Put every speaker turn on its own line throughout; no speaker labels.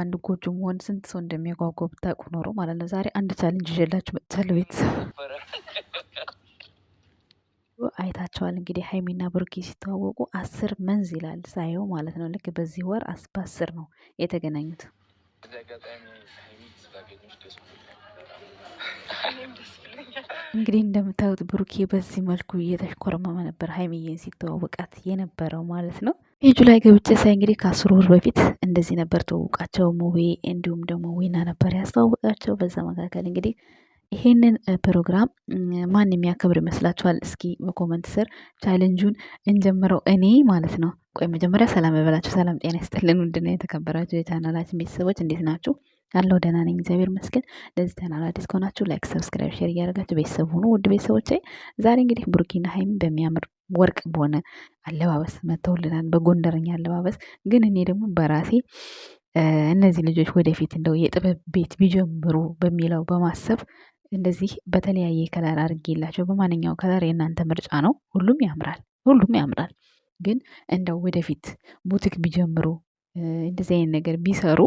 በአንድ ጎጆ መሆን ስንት ሰው እንደሚያጓጓ ብታውቁ ኖሮ ማለት ነው። ዛሬ አንድ ቻሌንጅ ይዤላችሁ መጥቻለሁ ቤተሰብ። አይታቸዋል እንግዲህ ሀይሚና ብሩኬ ሲተዋወቁ 10 መንዝ ይላል ሳየው ማለት ነው። ልክ በዚህ ወር በ10 ነው የተገናኙት። እንግዲህ እንደምታዩት ብሩኬ በዚህ መልኩ እየተሽኮረመመ ነበር ሀይሚዬን ሲተዋወቃት የነበረው ማለት ነው። ፔጁ ላይ ገብቼ ሳይ እንግዲህ ከ10 ወር በፊት እንደዚህ ነበር ተዋውቃቸው ሙቤ እንዲሁም ደግሞ ዊና ነበር ያስተዋወቃቸው። በዛ መካከል እንግዲህ ይሄንን ፕሮግራም ማን የሚያከብር ይመስላችኋል? እስኪ በኮመንት ስር ቻሌንጁን እንጀምረው እኔ ማለት ነው። ቆይ መጀመሪያ ሰላም በላችሁ። ሰላም ጤና ይስጥልን ውድና የተከበራችሁ የቻናላችን ቤተሰቦች እንዴት ናችሁ? ያለው ደህና ነኝ እግዚአብሔር ይመስገን። ለዚህ ቻናል አዲስ ከሆናችሁ ላይክ፣ ሰብስክራይብ፣ ሼር እያደረጋችሁ ቤተሰብ ሁኑ። ውድ ቤተሰቦቼ ዛሬ እንግዲህ ብሩኬና ሀይሚ በሚያምር ወርቅ በሆነ አለባበስ መተውልናል፣ በጎንደረኛ አለባበስ። ግን እኔ ደግሞ በራሴ እነዚህ ልጆች ወደፊት እንደው የጥበብ ቤት ቢጀምሩ በሚለው በማሰብ እንደዚህ በተለያየ ከለር አድርጌላቸው፣ በማንኛው ከለር የእናንተ ምርጫ ነው። ሁሉም ያምራል፣ ሁሉም ያምራል። ግን እንደው ወደፊት ቡቲክ ቢጀምሩ እንደዚህ አይነት ነገር ቢሰሩ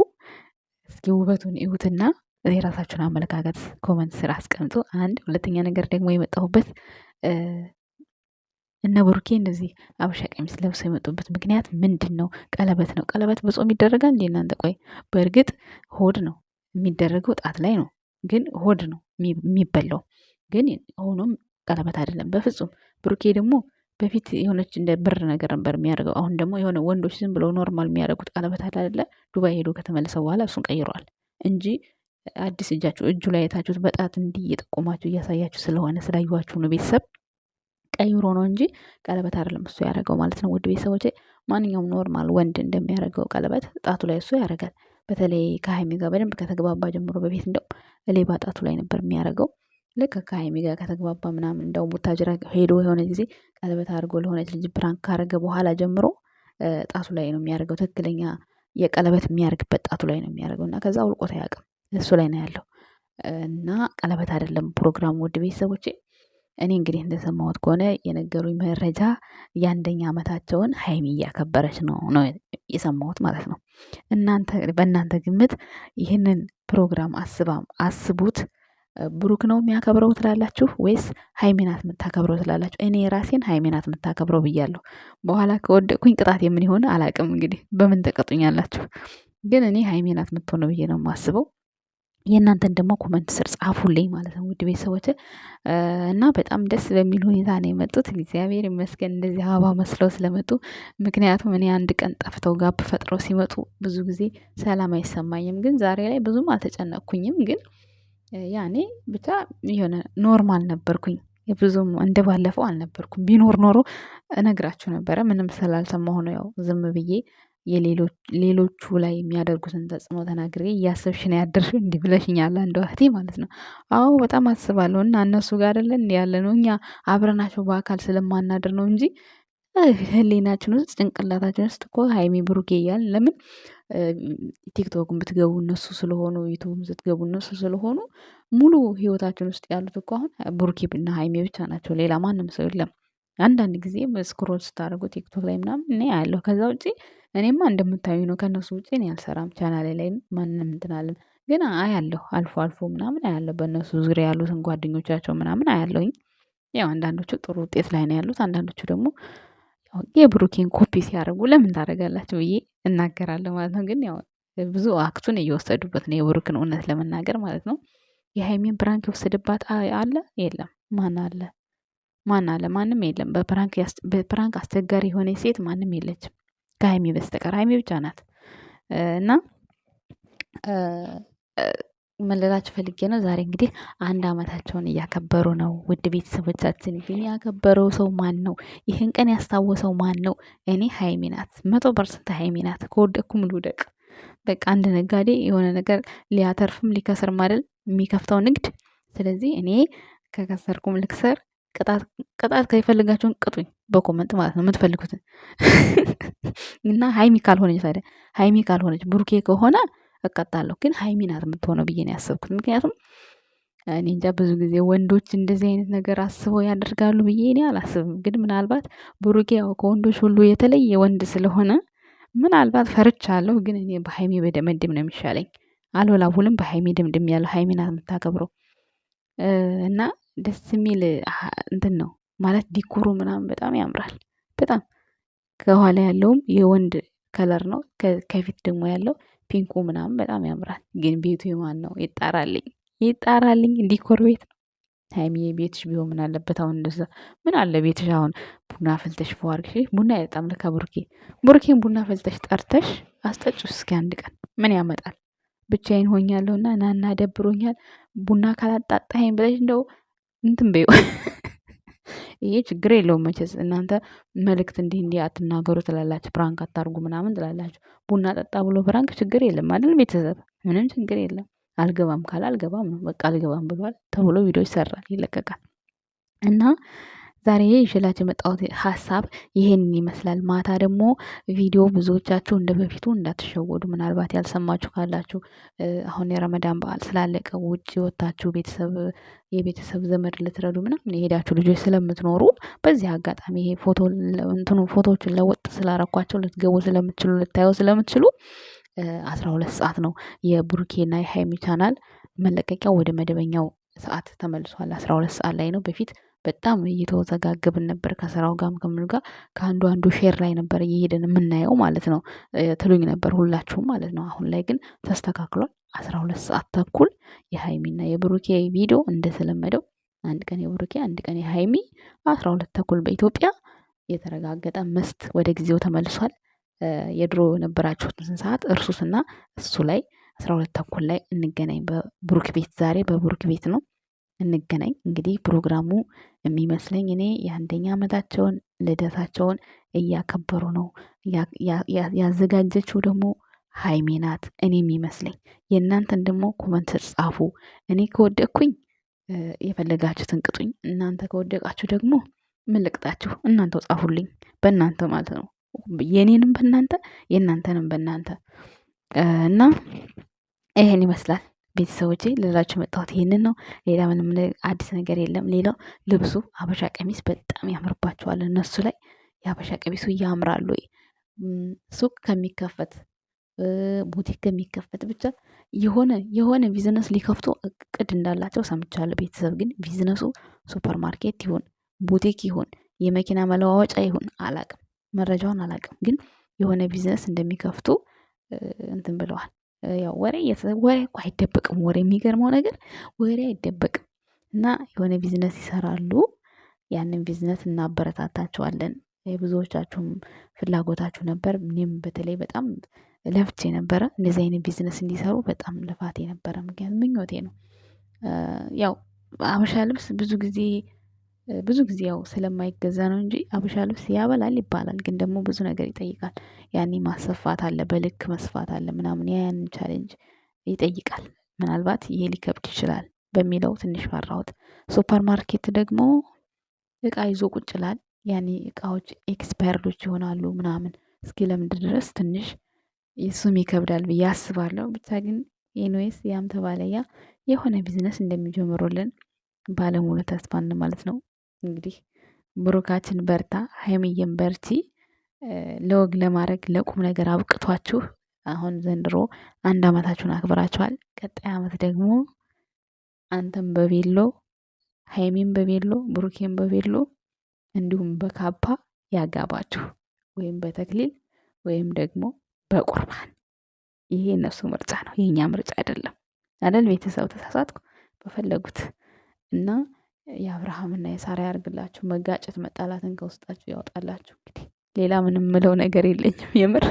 እስኪ ውበቱን እዩትና የራሳችሁን አመለካከት ኮመንት ስር አስቀምጡ። አንድ ሁለተኛ ነገር ደግሞ የመጣሁበት እነ ብሩኬ እንደዚህ አበሻ ቀሚስ ለብሰው የመጡበት ምክንያት ምንድን ነው? ቀለበት ነው። ቀለበት በጾም ይደረጋል እንዴ እናንተ? ቆይ በእርግጥ ሆድ ነው የሚደረገው፣ ጣት ላይ ነው፣ ግን ሆድ ነው የሚበላው። ግን ሆኖም ቀለበት አይደለም በፍጹም። ብሩኬ ደግሞ በፊት የሆነች እንደ ብር ነገር ነበር የሚያደርገው። አሁን ደግሞ የሆነ ወንዶች ዝም ብለው ኖርማል የሚያደርጉት ቀለበት አለ አይደለ? ዱባይ ሄዶ ከተመለሰ በኋላ እሱን ቀይረዋል እንጂ አዲስ እጁ ላይ የታችሁት በጣት እንዲህ እየጠቆማችሁ እያሳያችሁ ስለሆነ ስላዩዋችሁ ነው ቤተሰብ ቀይሮ ነው እንጂ ቀለበት አይደለም እሱ ያደረገው ማለት ነው። ውድ ቤተሰቦቼ ማንኛውም ኖርማል ወንድ እንደሚያደርገው ቀለበት ጣቱ ላይ እሱ ያደርጋል። በተለይ ከሀይሚ ጋር በደንብ ከተግባባ ጀምሮ በፊት እንደው ሌባ ጣቱ ላይ ነበር የሚያደርገው። ልክ ከሀይሚ ጋር ከተግባባ ምናምን እንደው ቡታጅራ ሄዶ የሆነ ጊዜ ቀለበት አድርጎ ለሆነች ልጅ ፕራንክ ካረገ በኋላ ጀምሮ ጣቱ ላይ ነው የሚያደርገው። ትክክለኛ የቀለበት የሚያደርግበት ጣቱ ላይ ነው የሚያደርገው እና ከዛ አውልቆት አያውቅም። እሱ ላይ ነው ያለው እና ቀለበት አይደለም ፕሮግራሙ። ውድ ቤተሰቦቼ እኔ እንግዲህ እንደሰማሁት ከሆነ የነገሩኝ መረጃ የአንደኛ ዓመታቸውን ሀይሚ እያከበረች ነው የሰማሁት ማለት ነው። እናንተ በእናንተ ግምት ይህንን ፕሮግራም አስቡት። ብሩክ ነው የሚያከብረው ትላላችሁ ወይስ ሀይሚ ናት የምታከብረው ትላላችሁ? እኔ ራሴን ሀይሚ ናት የምታከብረው ብያለሁ። በኋላ ከወደቅኩኝ ቅጣት የምን ይሆን አላቅም። እንግዲህ በምን ተቀጡኛላችሁ? ግን እኔ ሀይሚ ናት የምትሆነው ብዬ ነው የማስበው። የእናንተን ደግሞ ኮመንት ስር ጻፉልኝ ማለት ነው ውድ ቤተሰቦች። እና በጣም ደስ በሚል ሁኔታ ነው የመጡት። እግዚአብሔር ይመስገን እንደዚህ አበባ መስለው ስለመጡ። ምክንያቱም እኔ አንድ ቀን ጠፍተው ጋብ ፈጥረው ሲመጡ ብዙ ጊዜ ሰላም አይሰማኝም። ግን ዛሬ ላይ ብዙም አልተጨነቅኩኝም። ግን ያኔ ብቻ የሆነ ኖርማል ነበርኩኝ። ብዙም እንደ ባለፈው አልነበርኩም። ቢኖር ኖሮ እነግራችሁ ነበረ። ምንም ስላልሰማሁ ነው ያው ዝም ብዬ ሌሎቹ ላይ የሚያደርጉትን ተጽዕኖ ተናግሬ እያሰብሽ ነው ያደርሽው እንዲህ ብለሽኛል አንዷ እህቴ ማለት ነው። አዎ በጣም አስባለሁ። እና እነሱ ጋር አይደለን ያለ ነው እኛ አብረናቸው በአካል ስለማናድር ነው እንጂ ህሊናችን ውስጥ ጭንቅላታችን ውስጥ እኮ ሀይሚ ብሩኬ እያልን ለምን ቲክቶክን ብትገቡ እነሱ ስለሆኑ ዩቱብም ስትገቡ እነሱ ስለሆኑ ሙሉ ህይወታችን ውስጥ ያሉት እኮ አሁን ብሩኬ እና ሀይሚ ብቻ ናቸው። ሌላ ማንም ሰው የለም። አንዳንድ ጊዜ ስክሮል ስታደርጉ ቲክቶክ ላይ ምናምን እኔ አያለሁ። ከዛ ውጪ እኔማ እንደምታዩ ነው። ከእነሱ ውጪ እኔ አልሰራም። ቻናሌ ላይም ማንንም እንትን አልልም። ግን አያለሁ አልፎ አልፎ ምናምን አያለሁ። በእነሱ ዙሪያ ያሉትን ጓደኞቻቸው ምናምን አያለሁኝ። ያው አንዳንዶቹ ጥሩ ውጤት ላይ ነው ያሉት። አንዳንዶቹ ደግሞ የብሩኬን ኮፒ ሲያደርጉ ለምን ታደርጋላችሁ ብዬ እናገራለሁ ማለት ነው። ግን ያው ብዙ አክቱን እየወሰዱበት ነው የብሩክን እውነት ለመናገር ማለት ነው። የሀይሚን ፕራንክ የወሰደባት አለ የለም? ማን አለ? ማን አለ? ማንም የለም። በፕራንክ አስቸጋሪ የሆነ ሴት ማንም የለችም ከሀይሚ በስተቀር ሀይሚ ብቻ ናት። እና ምን ልላችሁ ፈልጌ ነው ዛሬ እንግዲህ አንድ ዓመታቸውን እያከበሩ ነው። ውድ ቤተሰቦቻችን ግን ያከበረው ሰው ማን ነው? ይህን ቀን ያስታወሰው ማን ነው? እኔ ሀይሚ ናት። 100% ሀይሚ ናት። ከወደቅኩም ልውደቅ። በቃ አንድ ነጋዴ የሆነ ነገር ሊያተርፍም ሊከስርም አይደል የሚከፍተው ንግድ። ስለዚህ እኔ ከከሰርኩም ልክሰር። ቅጣት ከፈለጋችሁን ቅጡኝ በኮመንት ማለት ነው የምትፈልጉትን። እና ሀይሚ ካልሆነች ታዲያ ሀይሚ ካልሆነች ብሩኬ ከሆነ እቀጣለሁ። ግን ሀይሚ ናት የምትሆነው ብዬ ነው ያሰብኩት። ምክንያቱም እኔ እንጃ ብዙ ጊዜ ወንዶች እንደዚህ አይነት ነገር አስበው ያደርጋሉ ብዬ እኔ አላስብም። ግን ምናልባት ብሩኬ ያው ከወንዶች ሁሉ የተለየ ወንድ ስለሆነ ምናልባት ፈርቻለሁ፣ ግን እኔ በሃይሚ በደመድም ነው የሚሻለኝ። አልወላውልም፣ በሃይሚ ድምድም ያለው ሃይሚ ናት የምታከብረው። እና ደስ የሚል እንትን ነው ማለት ዲኮሩ ምናምን በጣም ያምራል። በጣም ከኋላ ያለውም የወንድ ከለር ነው። ከፊት ደግሞ ያለው ፒንኩ ምናምን በጣም ያምራል። ግን ቤቱ የማን ነው? ይጣራልኝ ይጣራልኝ። ዲኮር ቤት ነው። ሃይሚዬ ቤትሽ ቢሆን ምን አለበት? አሁን እንደዛ ምን አለ ቤትሽ አሁን ቡና ፈልተሽ ፏርግሽ። ቡና አይጠጣም ለካ ቡርኬ። ቡርኬን ቡና ፈልተሽ ጠርተሽ አስጠጪው እስኪ አንድ ቀን ምን ያመጣል? ብቻዬን ሆኛለሁና ናና ደብሮኛል ቡና ካላጣጣኸኝ ብለሽ እንደው እንትን በይው። ይሄ ችግር የለውም መቼስ እናንተ መልእክት እንዲህ እንዲህ አትናገሩ ትላላችሁ፣ ፕራንክ አታርጉ ምናምን ትላላችሁ። ቡና ጠጣ ብሎ ፕራንክ ችግር የለም አይደል? ቤተሰብ ምንም ችግር የለም። አልገባም ካለ አልገባም ነው በቃ። አልገባም ብሏል ተብሎ ቪዲዮ ይሰራል፣ ይለቀቃል። እና ዛሬ ይዤላችሁ የመጣሁት ሀሳብ ይሄንን ይመስላል። ማታ ደግሞ ቪዲዮ ብዙዎቻችሁ እንደ በፊቱ እንዳትሸወዱ፣ ምናልባት ያልሰማችሁ ካላችሁ አሁን የረመዳን በዓል ስላለቀ ውጭ ወጥታችሁ የቤተሰብ ዘመድ ልትረዱ ምናምን የሄዳችሁ ልጆች ስለምትኖሩ በዚህ አጋጣሚ ይሄ ፎቶዎችን ለወጥ ስላረኳቸው ልትገቡ ስለምትችሉ ልታዩ ስለምትችሉ 12 ሰዓት ነው የቡሩኬና የሃይሚ ቻናል መለቀቂያው ወደ መደበኛው ሰዓት ተመልሷል። 12 ሰዓት ላይ ነው። በፊት በጣም እየተወዘጋገብን ነበር ከስራው ጋርም ከምኑ ጋር ከአንዱ አንዱ ሼር ላይ ነበር እየሄድን የምናየው ማለት ነው ትሉኝ ነበር ሁላችሁም ማለት ነው። አሁን ላይ ግን ተስተካክሏል። 12 ሰዓት ተኩል የሃይሚና የብሩኬ ቪዲዮ እንደተለመደው አንድ ቀን የብሩኬ አንድ ቀን የሃይሚ 12 ተኩል በኢትዮጵያ የተረጋገጠ መስት ወደ ጊዜው ተመልሷል። የድሮ የነበራችሁትን ሰዓት እርሱትና እሱ ላይ 12 ተኩል ላይ እንገናኝ በብሩክ ቤት። ዛሬ በብሩክ ቤት ነው እንገናኝ። እንግዲህ ፕሮግራሙ የሚመስለኝ እኔ የአንደኛ ዓመታቸውን ልደታቸውን እያከበሩ ነው። ያዘጋጀችው ደግሞ ሃይሚ ናት እኔ የሚመስለኝ። የእናንተን ደግሞ ኮመንት ጻፉ። እኔ ከወደቅኩኝ የፈለጋችሁትን ቅጡኝ። እናንተ ከወደቃችሁ ደግሞ ምን ልቅጣችሁ? እናንተው ጻፉልኝ። በእናንተ ማለት ነው። የኔንም በእናንተ የእናንተንም በእናንተ እና ይሄን ይመስላል ቤተሰቦቼ። ልላችሁ መጣሁት ይሄንን ነው። ሌላ ምንም አዲስ ነገር የለም። ሌላው ልብሱ ሀበሻ ቀሚስ በጣም ያምርባቸዋል እነሱ ላይ። የሀበሻ ቀሚሱ ያምራሉ። ሱቅ ከሚከፈት ቡቲክ ከሚከፈት ብቻ የሆነ ቢዝነስ ሊከፍቱ እቅድ እንዳላቸው ሰምቻለሁ። ቤተሰብ ግን ቢዝነሱ ሱፐር ማርኬት ይሁን ቡቲክ ይሁን የመኪና መለዋወጫ ይሁን አላቅም፣ መረጃውን አላቅም። ግን የሆነ ቢዝነስ እንደሚከፍቱ እንትን ብለዋል። ያው ወሬ እኮ አይደበቅም። ወሬ የሚገርመው ነገር ወሬ አይደበቅም። እና የሆነ ቢዝነስ ይሰራሉ። ያንን ቢዝነስ እናበረታታቸዋለን። ብዙዎቻችሁም ፍላጎታችሁ ነበር። እኔም በተለይ በጣም ለፍቼ ነበረ እንደዚህ አይነት ቢዝነስ እንዲሰሩ በጣም ልፋቴ ነበረ። ምክንያቱም ምኞቴ ነው። ያው አበሻ ልብስ ብዙ ጊዜ ያው ስለማይገዛ ነው እንጂ አበሻ ልብስ ያበላል ይባላል። ግን ደግሞ ብዙ ነገር ይጠይቃል። ያኔ ማሰፋት አለ፣ በልክ መስፋት አለ ምናምን፣ ያንን ቻሌንጅ ይጠይቃል። ምናልባት ይሄ ሊከብድ ይችላል በሚለው ትንሽ ፈራሁት። ሱፐር ማርኬት ደግሞ እቃ ይዞ ቁጭ ይላል። ያኔ እቃዎች ኤክስፓየርዶች ይሆናሉ ምናምን። እስኪ ለምንድ ድረስ ትንሽ እሱም ይከብዳል ብዬ አስባለሁ። ብቻ ግን ኤኒዌይስ ያም ተባለ ያ የሆነ ቢዝነስ እንደሚጀምሩልን ባለሙሉ ተስፋ ማለት ነው። እንግዲህ ብሩካችን በርታ፣ ሃይሚዬም በርቺ። ለወግ ለማድረግ ለቁም ነገር አብቅቷችሁ አሁን ዘንድሮ 1 ዓመታችሁን አክብራችኋል። ቀጣይ ዓመት ደግሞ አንተም በቬሎ ሃይሚም በቬሎ ብሩኬም በቬሎ እንዲሁም በካባ ያጋባችሁ፣ ወይም በተክሊል ወይም ደግሞ በቁርባን። ይሄ እነሱ ምርጫ ነው፣ የኛ ምርጫ አይደለም። አይደል ቤተሰብ? ተሳሳትኩ? በፈለጉት እና የአብርሃምና የሳራ ያርግላችሁ። መጋጨት መጣላትን ከውስጣችሁ ያወጣላችሁ። እንግዲህ ሌላ ምንም ምለው ነገር የለኝም። የምር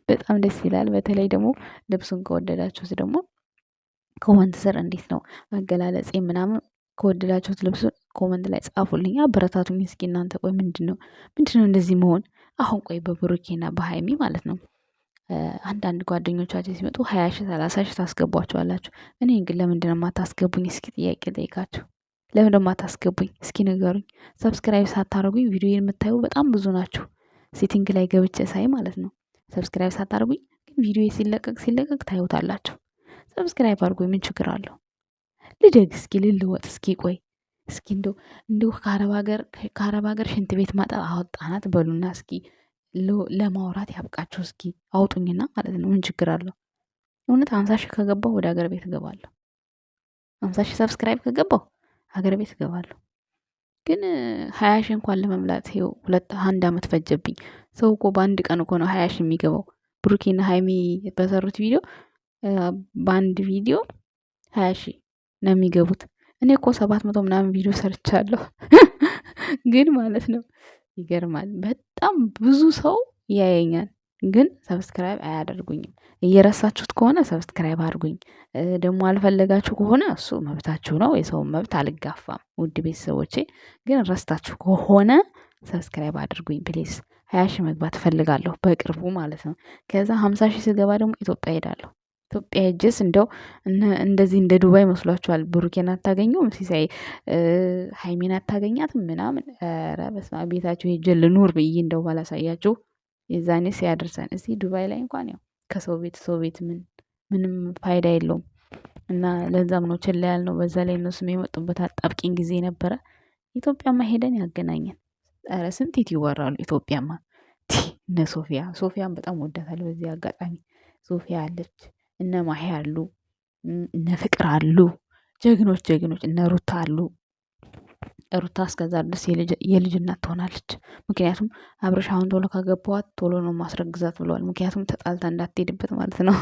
በጣም ደስ ይላል። በተለይ ደግሞ ልብሱን ከወደዳችሁት ደግሞ ኮመንት ስር እንዴት ነው አገላለጼ ምናምን ከወደዳችሁት ልብሱን ኮመንት ላይ ጻፉልኝ፣ አበረታቱኝ። እስኪ እናንተ ቆይ ምንድነው እንደዚህ መሆን? አሁን ቆይ በብሩኬና በሃይሚ ማለት ነው አንዳንድ ጓደኞቻቸው ሲመጡ 20 ሺህ 30 ሺህ ታስገቧቸዋላችሁ። እኔ ግን ለምንድነው የማታስገቡኝ? እስኪ ጥያቄ ጠይቃችሁ ለምን ደሞ አታስገቡኝ? እስኪ ንገሩኝ። ሰብስክራይብ ሳታደርጉኝ ቪዲዮ የምታዩ በጣም ብዙ ናችሁ። ሴቲንግ ላይ ገብቼ ሳይ ማለት ነው። ሰብስክራይብ ሳታደርጉኝ ግን ቪዲዮ ሲለቀቅ ታዩታላችሁ። ሰብስክራይብ አድርጉኝ፣ ምን ችግር አለው? ልደግ እስኪ ልልወጥ እስኪ ቆይ እስኪ እንደው ከአረብ ሀገር ሽንት ቤት ማጠብ አወጣናት በሉና እስኪ ለማውራት ያብቃችሁ። እስኪ አውጡኝና ማለት ነው። ምን ችግር አለው? እውነት 50 ሺህ ከገባው ወደ ሀገር ቤት እገባለሁ። 50 ሺህ ሰብስክራይብ ከገባው ሀገር ቤት እገባለሁ። ግን 20 ሺህ እንኳን ለመምላት ይኸው 1 አመት ፈጀብኝ። ሰው እኮ በአንድ ቀን እኮ ነው 20 ሺህ የሚገባው። ብሩኬና ሀይሚ በሰሩት ቪዲዮ በአንድ ቪዲዮ 20 ሺህ ነው የሚገቡት። እኔ እኮ 700 ምናምን ቪዲዮ ሰርቻለሁ። ግን ማለት ነው ይገርማል። በጣም ብዙ ሰው ያየኛል፣ ግን ሰብስክራይብ አያደርጉኝም። እየረሳችሁት ከሆነ ሰብስክራይብ አድርጉኝ። ደግሞ አልፈለጋችሁ ከሆነ እሱ መብታችሁ ነው። የሰውን መብት አልጋፋም። ውድ ቤተሰቦቼ ግን ረስታችሁ ከሆነ ሰብስክራይብ አድርጉኝ ፕሊዝ። 20 ሺህ መግባት እፈልጋለሁ በቅርቡ ማለት ነው። ከዛ 50 ሺህ ስገባ ደግሞ ኢትዮጵያ ሄዳለሁ። ኢትዮጵያ ሄጄስ እንደው እንደዚህ እንደ ዱባይ መስሏችኋል? ብሩኬን አታገኘውም፣ ሲሳይ ሀይሜን አታገኛትም ምናምን። ኧረ በስመ አብ ቤታችሁ ሄጄ ልኑር ብዬ እንደው ባላሳያችሁ የዛኔ ሲያደርሰን። እዚህ ዱባይ ላይ እንኳን ያው ከሰው ቤት ሰው ቤት ምንም ፋይዳ የለውም። እና ለዛም ነው ችላ ያልነው። በዛ ላይ እነሱም የመጡበት አጣብቂኝ ጊዜ ነበረ። ኢትዮጵያማ ሄደን ያገናኘን። ኧረ ስንት ይወራሉ ኢትዮጵያማ። እነ ሶፊያን በጣም ወዳታለሁ። በዚህ አጋጣሚ ሶፊያ አለች፣ እነ ማሄ አሉ፣ እነ ፍቅር አሉ፣ ጀግኖች እነ ሩታ አሉ። ሩታ እስከዛ ድረስ የልጅ እናት ትሆናለች። ምክንያቱም አብርሽ አሁን ቶሎ ካገባዋት ቶሎ ነው ማስረግዛት ብለዋል። ምክንያቱም ተጣልታ እንዳትሄድበት ማለት ነው።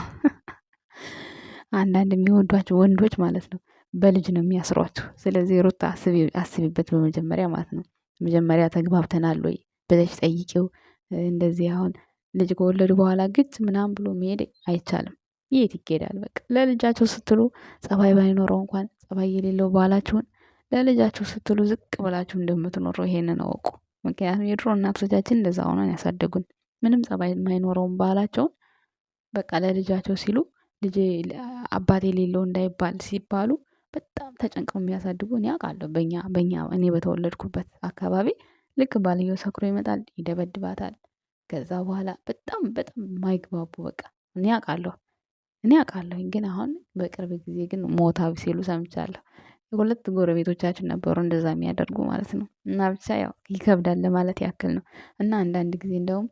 አንዳንድ የሚወዷቸው ወንዶች ማለት ነው በልጅ ነው የሚያስሯቸው። ስለዚህ ሩታ አስቢበት በመጀመሪያ ማለት ነው። መጀመሪያ ተግባብተናል ወይ ብለሽ ጠይቂው። እንደዚህ አሁን ልጅ ከወለዱ በኋላ ግጭ ምናምን ብሎ መሄድ አይቻልም። የት ይኬዳል? በቃ ለልጃቸው ስትሉ ጸባይ ባይኖረው እንኳን ጸባይ የሌለው ባላችሁን ለልጃችሁ ስትሉ ዝቅ ብላችሁ እንደምትኖሩ ይሄንን አወቁ። ምክንያቱም የድሮ እናቶቻችን እንደዛ ሆነን ያሳደጉን። ምንም ጸባይ የማይኖረውን ባላቸውን በቃ ለልጃቸው ሲሉ ልጄ አባት የሌለው እንዳይባል ሲባሉ በጣም ተጨንቀው የሚያሳድጉ እኔ አውቃለሁ። በኛ እኔ በተወለድኩበት አካባቢ ልክ ባልየው ሰክሮ ይመጣል፣ ይደበድባታል። ከዛ በኋላ በጣም የማይግባቡ በቃ እኔ አውቃለሁኝ። ግን አሁን በቅርብ ጊዜ ግን ሞታዊ ሲሉ ሰምቻለሁ። ሁለት ጎረቤቶቻችን ነበሩ እንደዛ የሚያደርጉ ማለት ነው። እና ብቻ ያው ይከብዳል ለማለት ያክል ነው። እና አንዳንድ ጊዜ እንደውም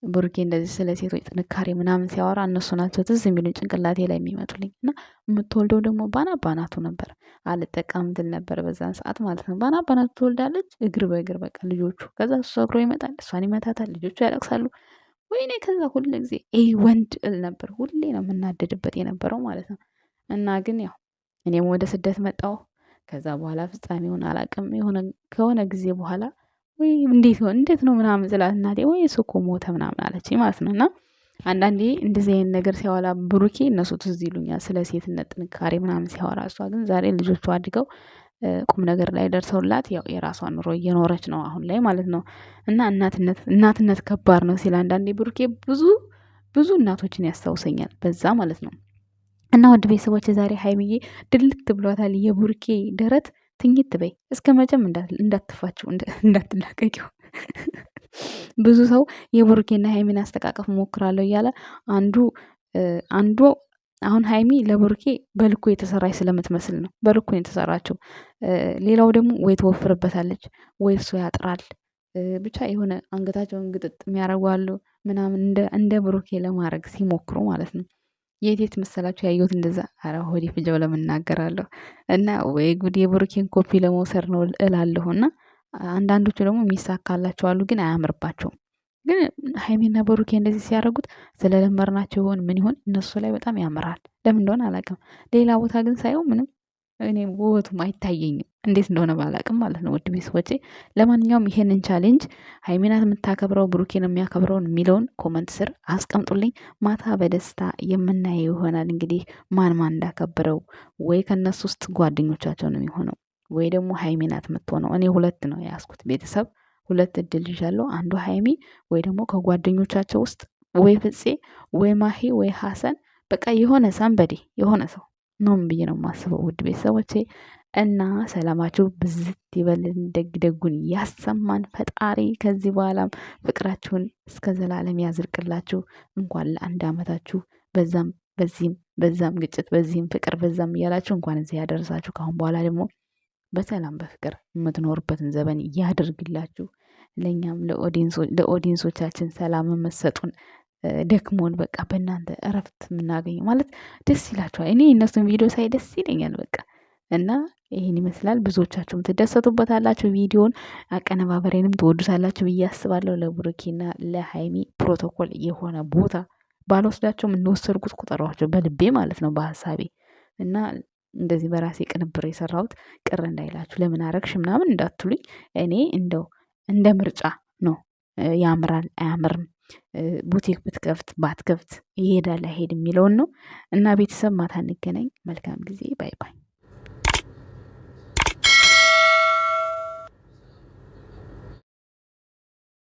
ብሩኬ እንደዚህ ስለ ሴቶች ጥንካሬ ምናምን ሲያወራ እነሱ ናቸው ትዝ የሚሉኝ ጭንቅላቴ ላይ የሚመጡልኝ። እና የምትወልደው ደግሞ ባናቱ ነበር፣ አልጠቀምም ትል ነበር በዛን ሰዓት ማለት ነው። ባናቱ ትወልዳለች እግር በእግር በቃ ልጆቹ። ከዛ እሱ ሰክሮ ይመጣል፣ እሷን ይመታታል፣ ልጆቹ ያለቅሳሉ። ወይኔ ከዛ ሁሉ ጊዜ ይህ ወንድ እል ነበር። ሁሌ ነው የምናደድበት የነበረው ማለት ነው። እና ግን ያው እኔም ወደ ስደት መጣሁ። ከዛ በኋላ ፍጻሜውን አላቅም። ከሆነ ጊዜ በኋላ ወይ እንዴት ነው ምናምን ስላት እናቴ ወይ እሱ እኮ ሞተ ምናምን አለች ማለት ነው። እና አንዳንዴ እንደዚህ አይነት ነገር ሲያወራ ብሩኬ እነሱ ትዝ ይሉኛል፣ ስለ ሴትነት ጥንካሬ ምናምን ሲያወራ። እሷ ግን ዛሬ ልጆቿ አድገው ቁም ነገር ላይ ደርሰውላት ያው የራሷን ኑሮ እየኖረች ነው አሁን ላይ ማለት ነው። እና እናትነት ከባድ ነው ሲል አንዳንዴ ብሩኬ ብዙ እናቶችን ያስታውሰኛል በዛ ማለት ነው። እና ውድ ቤተሰቦች ዛሬ ሀይሚዬ ድልት ብሏታል። የቡርኬ ደረት ትኝት በይ እስከ መቼም እንዳትፋቸው እንዳትላቀቂው። ብዙ ሰው የቡርኬና ሀይሚን አስተቃቀፍ ሞክራለሁ እያለ አንዱ አሁን ሀይሚ ለቡርኬ በልኩ የተሰራች ስለምትመስል ነው፣ በልኩ የተሰራችው። ሌላው ደግሞ ወይ ትወፍርበታለች ወይ እሱ ያጥራል። ብቻ የሆነ አንገታቸውን ግጥጥ የሚያደርጓሉ ምናምን እንደ ብሩኬ ለማድረግ ሲሞክሩ ማለት ነው። የት መሰላችሁ ያየሁት እንደዛ? አረ ሆዴ ፍጀው ለምናገራለሁ። እና ወይ ጉድ የብሩኬን ኮፒ ለመውሰድ ነው እላለሁ። እና አንዳንዶቹ ደግሞ የሚሳካላቸው አሉ፣ ግን አያምርባቸውም። ግን ሀይሚና ብሩኬ እንደዚህ ሲያደርጉት ስለለመርናቸው ይሆን ምን ይሆን እነሱ ላይ በጣም ያምራል። ለምን እንደሆነ አላውቅም። ሌላ ቦታ ግን ሳየው ምንም እኔ ውበቱም አይታየኝም፣ እንዴት እንደሆነ ባላውቅም ማለት ነው። ውድ ቤተሰቦቼ ለማንኛውም ይሄንን ቻሌንጅ ሀይሚናት የምታከብረው ብሩኬን የሚያከብረውን የሚለውን ኮመንት ስር አስቀምጡልኝ። ማታ በደስታ የምናየው ይሆናል። እንግዲህ ማን እንዳከብረው ወይ ከነሱ ውስጥ ጓደኞቻቸው ነው የሚሆነው ወይ ደግሞ ሀይሚናት የምትሆነው። እኔ ሁለት ነው የያዝኩት ቤተሰብ፣ ሁለት እድል ይዣለሁ። አንዱ ሀይሚ ወይ ደግሞ ከጓደኞቻቸው ውስጥ ወይ ፍፄ ወይ ማሂ ወይ ሀሰን፣ በቃ የሆነ ሰንበዴ የሆነ ሰው ነው ብዬ ነው የማስበው። ውድ ቤተሰቦቼ እና ሰላማችሁ ብዝት ይበልን፣ ደግ ደጉን ያሰማን ፈጣሪ። ከዚህ በኋላም ፍቅራችሁን እስከ ዘላለም ያዝርቅላችሁ። እንኳን ለአንድ አመታችሁ በዛም ግጭት በዚህም ፍቅር በዛም እያላችሁ እንኳን እዚህ ያደረሳችሁ። ከአሁን በኋላ ደግሞ በሰላም በፍቅር የምትኖሩበትን ዘመን ያደርግላችሁ። ለእኛም ለኦዲንሶቻችን ሰላም መሰጡን ደክሞን በቃ በእናንተ እረፍት የምናገኘው ማለት ደስ ይላችኋል። እኔ እነሱን ቪዲዮ ሳይ ደስ ይለኛል በቃ። እና ይህን ይመስላል። ብዙዎቻችሁም ትደሰቱበታላችሁ። ቪዲዮን አቀነባበሬንም ትወዱታላችሁ ብዬ አስባለሁ። ለቡሩኬና ለሃይሚ ፕሮቶኮል የሆነ ቦታ ባልወስዳቸውም እንደወሰድኩት ቁጠሯቸው በልቤ ማለት ነው በሀሳቤ። እና እንደዚህ በራሴ ቅንብር የሰራሁት ቅር እንዳይላችሁ ለምን አረግሽ ምናምን እንዳትሉኝ። እኔ እንደው እንደ ምርጫ ነው። ያምራል አያምርም፣ ቡቲክ ብትከፍት ባትከፍት ይሄዳል አይሄድ የሚለውን ነው። እና ቤተሰብ ማታ እንገናኝ። መልካም ጊዜ። ባይ ባይ።